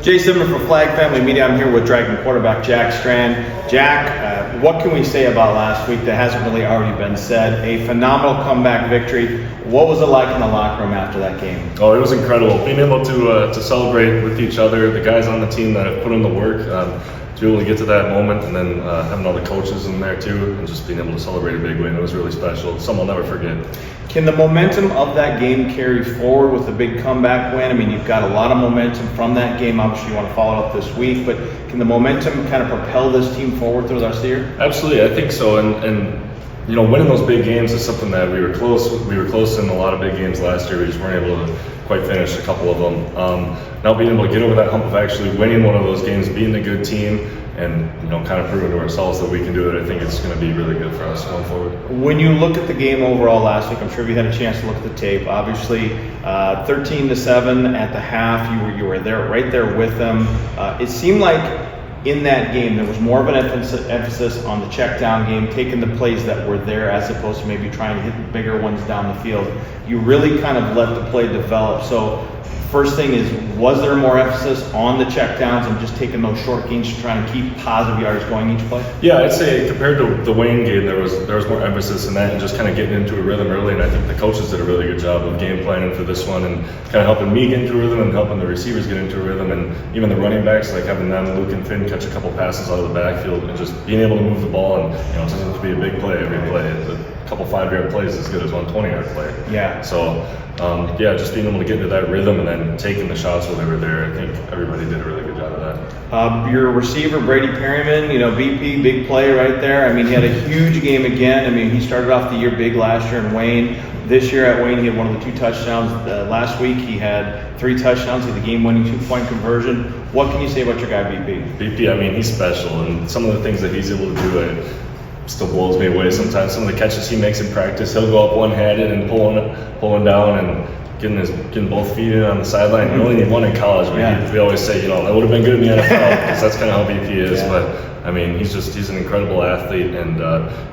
Jace Denman for Flag Family Media. I'm here with Dragon quarterback Jack Strand. Jack, what can we say about last week that hasn't really already been said? A phenomenal comeback victory. What was it like in the locker room after that game? Oh, it was incredible. Being able to celebrate with each other, the guys on the team that have put in the work, to be able to get to that moment, and then having all the coaches in there too, and just being able to celebrate a big win. It was really special. Something I'll never forget. Can the momentum of that game carry forward with a big comeback win? I mean, you've got a lot of momentum from that game. Obviously, you want to follow up this week, but can the momentum kind of propel this team forward through the rest of the year? Absolutely, I think so. And you know, winning those big games is something that we were close. We were close in a lot of big games last year. We just weren't able to quite finish a couple of them. Now being able to get over that hump of actually winning one of those games, being a good team, and kind of proving to ourselves that we can do it, I think it's going to be really good for us going forward. When you look at the game overall last week, I'm sure you had a chance to look at the tape. Obviously, 13-7 at the half. You were there, right there with them. It seemed like in that game there was more of an emphasis on the check down game, taking the plays that were there as opposed to maybe trying to hit the bigger ones down the field. You really kind of let the play develop. So first thing is, was there more emphasis on the check downs and just taking those short gains to try and keep positive yards going each play? Yeah, I'd say compared to the Wayne game, there was more emphasis in that and just kind of getting into a rhythm early. And I think the coaches did a really good job of game planning for this one and kind of helping me get into a rhythm and helping the receivers get into a rhythm, and even the running backs, like having them, Luke and Finn, catch a couple passes out of the backfield and just being able to move the ball. And it doesn't have to be a big play every play. A couple 5-yard plays is as good as one 20-yard play. Yeah. So just being able to get into that rhythm and then taking the shots when they were there, I think everybody did a really good job of that. Your receiver, Brady Perryman, BP, big play right there. I mean, he had a huge game again. I mean, he started off the year big last year in Wayne. This year at Wayne, he had one of the 2 touchdowns. Last week, he had 3 touchdowns. He had the game-winning 2-point conversion. What can you say about your guy, BP? BP, I mean, he's special, and some of the things that he's able to do, still blows me away sometimes. Some of the catches he makes in practice, he'll go up one-handed and pulling down and getting both feet in on the sideline. You only need one in college, but we always say, that would have been good in the NFL, because that's kind of how BP is. Yeah. But I mean, he's an incredible athlete, and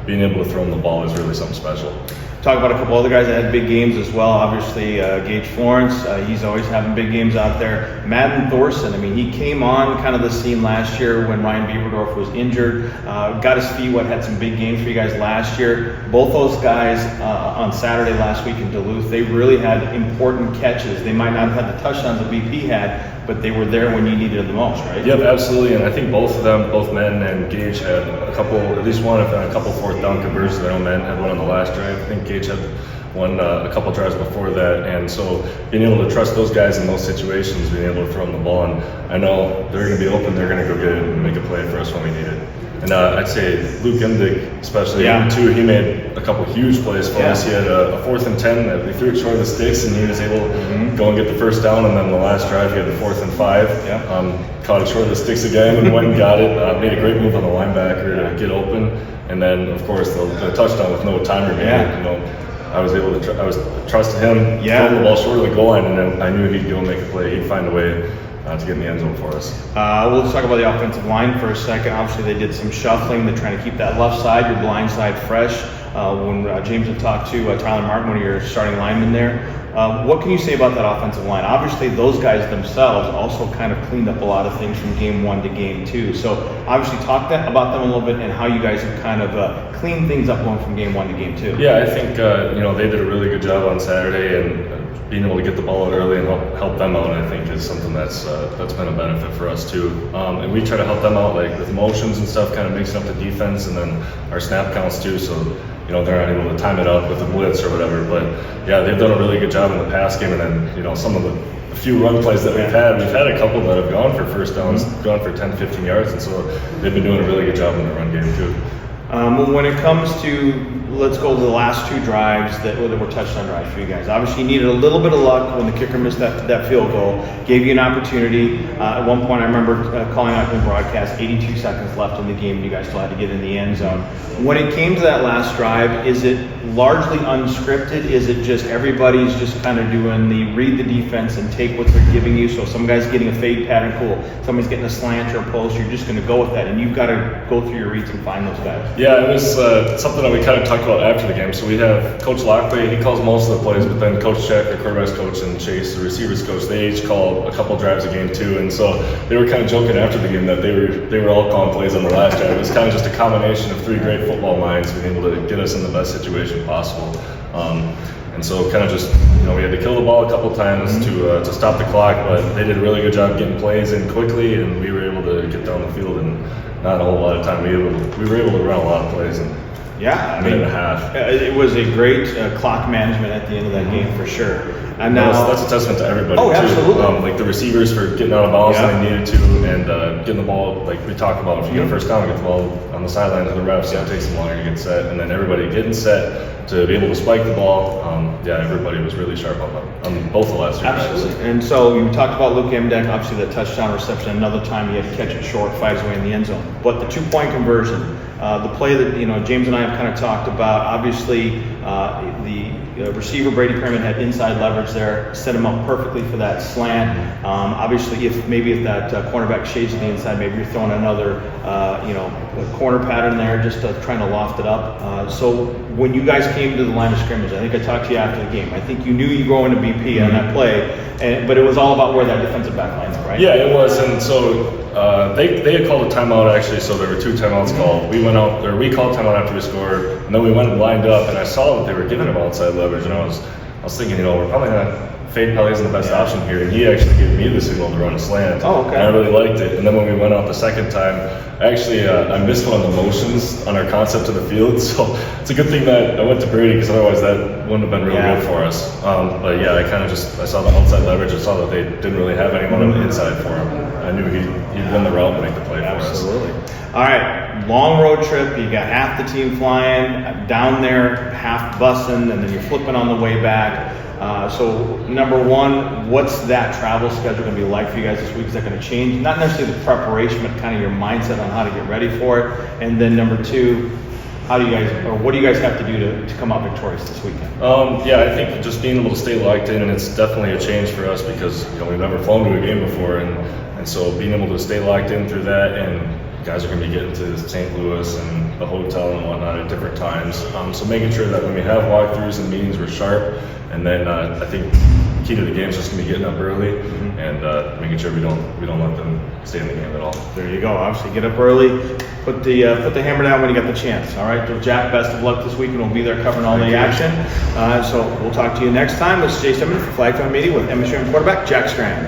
being able to throw him the ball is really something special. Talk about a couple other guys that had big games as well. Obviously, Gage Florence, he's always having big games out there. Madden Thorson, I mean, he came on kind of the scene last year when Ryan Bieberdorf was injured. Got his feet wet, had some big games for you guys last year. Both those guys on Saturday last week in Duluth, they really had important catches. They might not have had the touchdowns that BP had, but they were there when you needed it the most, right? Yep, absolutely. And I think both of them, both Madden and Gage, had at least one, if not a couple 4th down conversions. I know Madden had one on the last drive. I think Gage had one a couple drives before that. And so being able to trust those guys in those situations, being able to throw them the ball, and I know they're going to be open, they're going to go get it and make a play for us when we need it. And I'd say Luke Emdig, especially, too, he made a couple huge plays for us. He had a 4th and 10 that we threw it short of the sticks, and he was able to go and get the first down. And then the last drive, he had the 4th and 5. Caught it short of the sticks again and went and got it. Made a great move on the linebacker to get open. And then, of course, the touchdown with no time remaining. I was able to I was trusted him, throw the ball short of the goal line, and then I knew he'd go make a play. He'd find a way to get in the end zone for us. We'll just talk about the offensive line for a second. Obviously, they did some shuffling. They're trying to keep that left side, your blind side, fresh. When James had talked to Tyler Martin, one of your starting linemen there, what can you say about that offensive line? Obviously, those guys themselves also kind of cleaned up a lot of things from game 1 to game 2. So obviously, talk about them a little bit and how you guys have kind of cleaned things up going from game 1 to game 2. Yeah, I think they did a really good job on Saturday, and being able to get the ball out early and help them out, I think, is something that's been a benefit for us too. And we try to help them out with motions and stuff, kind of mixing up the defense, and then our snap counts too. So they're not able to time it up with the blitz or whatever. But yeah, they've done a really good job in the pass game, and then some of the few run plays that we've had a couple that have gone for first downs, gone for 10-15 yards, and so they've been doing a really good job in the run game too. When it comes to, let's go to the last 2 drives that were touchdown drives for you guys. Obviously, you needed a little bit of luck when the kicker missed that field goal. Gave you an opportunity. At one point, I remember calling out in the broadcast, 82 seconds left in the game, and you guys still had to get in the end zone. When it came to that last drive, is it largely unscripted? Is it just everybody's just kind of doing the read the defense and take what they're giving you? So some guy's getting a fade pattern, cool. Somebody's getting a slant or a post, you're just going to go with that, and you've got to go through your reads and find those guys. Yeah, it was something that we kind of talked talked about after the game. So we have Coach Lockley, he calls most of the plays, but then Coach Jack, the quarterback's coach, and Chase, the receivers coach, they each call a couple drives a game too. And so they were kind of joking after the game that they were all calling plays on the last drive. It was kind of just a combination of three great football minds being able to get us in the best situation possible. And so kind of just, we had to kill the ball a couple times to stop the clock, but they did a really good job getting plays in quickly, and we were able to get down the field in not a whole lot of time. We were able to run a lot of plays in a minute and a half. It was a great clock management at the end of that game for sure. And now that's a testament to everybody too. Absolutely. Like the receivers for getting out of bounds when they needed to, and getting the ball, like we talked about, if you get a first down, get the ball on the sideline to the refs, it takes them longer to get set, and then everybody getting set to be able to spike the ball. Everybody was really sharp on both the last two Absolutely. Drives. And so you talked about Luke Emdek, obviously the touchdown reception. Another time he had to catch it short, finds his way in the end zone. But the 2-point conversion, the play that James and I have kind of talked about, obviously the receiver Brady Perriman had inside leverage there, set him up perfectly for that slant. Obviously, if that cornerback shades to the inside, maybe you're throwing another corner pattern there, just trying to loft it up. So when you guys came to the line of scrimmage, I think I talked to you after the game. I think you knew you were going to BP on that play, but it was all about where that defensive back line is, right? Yeah, it was, and so they had called a timeout actually. So there were 2 timeouts called. We called timeout after we scored, and then we went and lined up, and I saw that they were giving him outside leverage, and I was thinking, we're probably not. Fade probably isn't the best option here, and he actually gave me the signal to run a slant. Oh, okay. And I really liked it. And then when we went out the second time, actually I missed one of the motions on our concept of the field, so it's a good thing that I went to Brady, because otherwise that wouldn't have been real good for us. But yeah, I saw the outside leverage. I saw that they didn't really have anyone on the inside for him. I knew he'd win the route and make the play for us. Absolutely. All right, long road trip. You got half the team flying down there, half bussing, and then you're flipping on the way back. So number one, what's that travel schedule going to be like for you guys this week? Is that going to change? Not necessarily the preparation, but kind of your mindset on how to get ready for it. And then number two, what do you guys have to do to come out victorious this weekend? I think just being able to stay locked in, and it's definitely a change for us because we've never flown to a game before, and so being able to stay locked in through that, and guys are going to be getting to St. Louis and the hotel and whatnot at different times. So making sure that when we have walkthroughs and meetings, we're sharp. And then I think the key to the game is just going to be getting up early and making sure we don't let them stay in the game at all. There you go. Obviously, get up early, put the hammer down when you get the chance. All right, so Jack, best of luck this week, and we'll be there covering all the action. So we'll talk to you next time. This is Jace Denman for Flag Media with MSU quarterback Jack Strand.